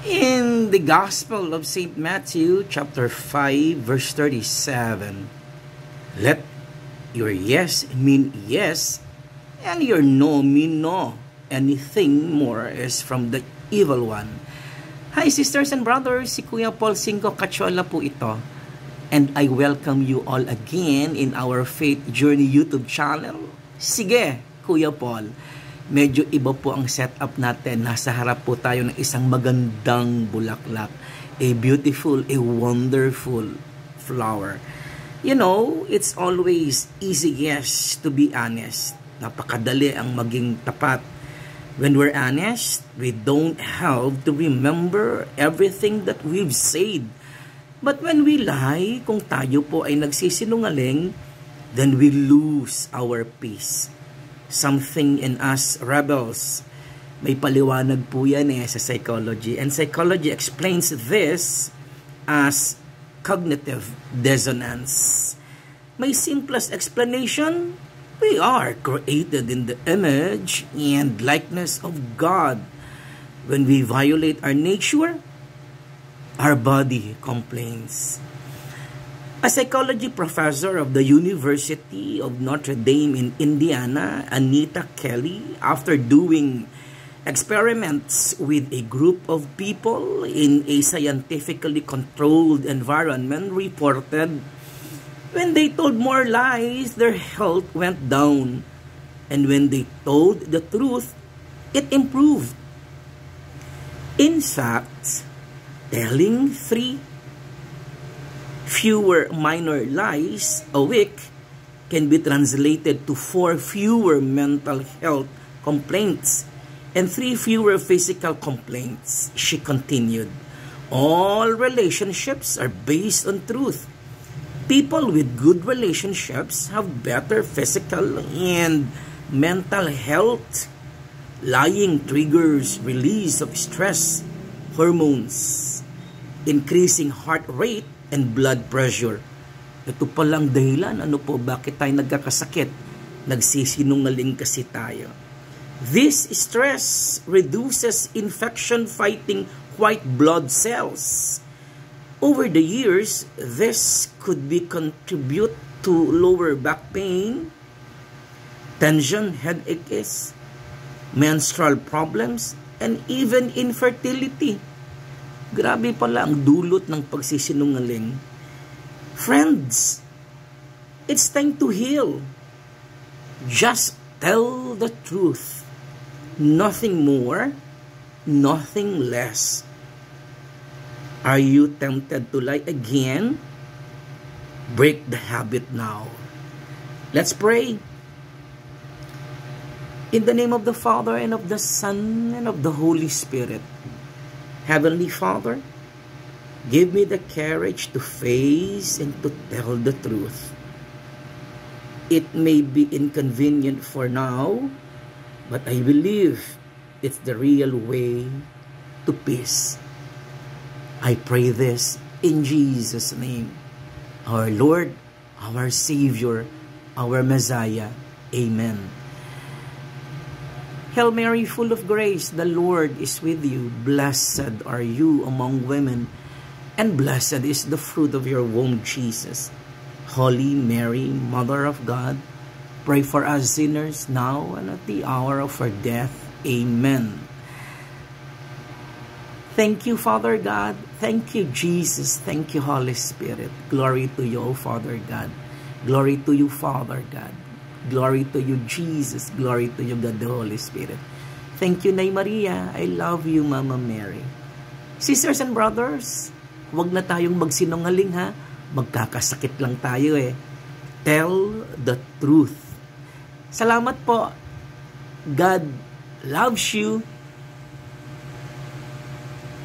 In the Gospel of St. Matthew, chapter 5, verse 37, let your yes mean yes, and your no mean no. Anything more is from the evil one. Hi sisters and brothers, si Kuya Paul Cinco Cachola po ito. And I welcome you all again in our Faith Journey YouTube channel. Sige, Kuya Paul. Medyo iba po ang setup natin. Nasa harap po tayo ng isang magandang bulaklak. A beautiful, a wonderful flower. You know, it's always easy, yes, to be honest. Napakadali ang maging tapat. When we're honest, we don't have to remember everything that we've said. But when we lie, kung tayo po ay nagsisinungaling, then we lose our peace. Something in us rebels. May paliwanag po yan sa psychology. And psychology explains this as cognitive dissonance. May simplest explanation. We are created in the image and likeness of God. When we violate our nature, our body complains. A psychology professor of the University of Notre Dame in Indiana, Anita Kelly, after doing experiments with a group of people in a scientifically controlled environment, reported when they told more lies, their health went down. And when they told the truth, it improved. In fact, telling 3 fewer minor lies a week can be translated to 4 fewer mental health complaints and 3 fewer physical complaints. She continued, all relationships are based on truth. People with good relationships have better physical and mental health. Lying triggers release of stress hormones, increasing heart rate and blood pressure. Ito palang dahilan, bakit tayo nagkakasakit? Nagsisinungaling kasi tayo. This stress reduces infection-fighting white blood cells. Over the years, this could be contribute to lower back pain, tension, headaches, menstrual problems, and even infertility. Grabe pala ang dulot ng pagsisinungaling. Friends, it's time to heal. Just tell the truth. Nothing more, nothing less. Are you tempted to lie again? Break the habit now. Let's pray. In the name of the Father, and of the Son, and of the Holy Spirit. Heavenly Father, give me the courage to face and to tell the truth. It may be inconvenient for now, but I believe it's the real way to peace. I pray this in Jesus' name, our Lord, our Savior, our Messiah. Amen. Hail Mary, full of grace, the Lord is with you. Blessed are you among women, and blessed is the fruit of your womb, Jesus. Holy Mary, Mother of God, pray for us sinners now and at the hour of our death. Amen. Thank you, Father God. Thank you, Jesus. Thank you, Holy Spirit. Glory to you, O Father God. Glory to you, Father God. Glory to you, Jesus. Glory to you, God, the Holy Spirit. Thank you, Nay Maria. I love you, Mama Mary. Sisters and brothers, huwag na tayong magsinungaling, ha? Magkakasakit lang tayo, Tell the truth. Salamat po. God loves you.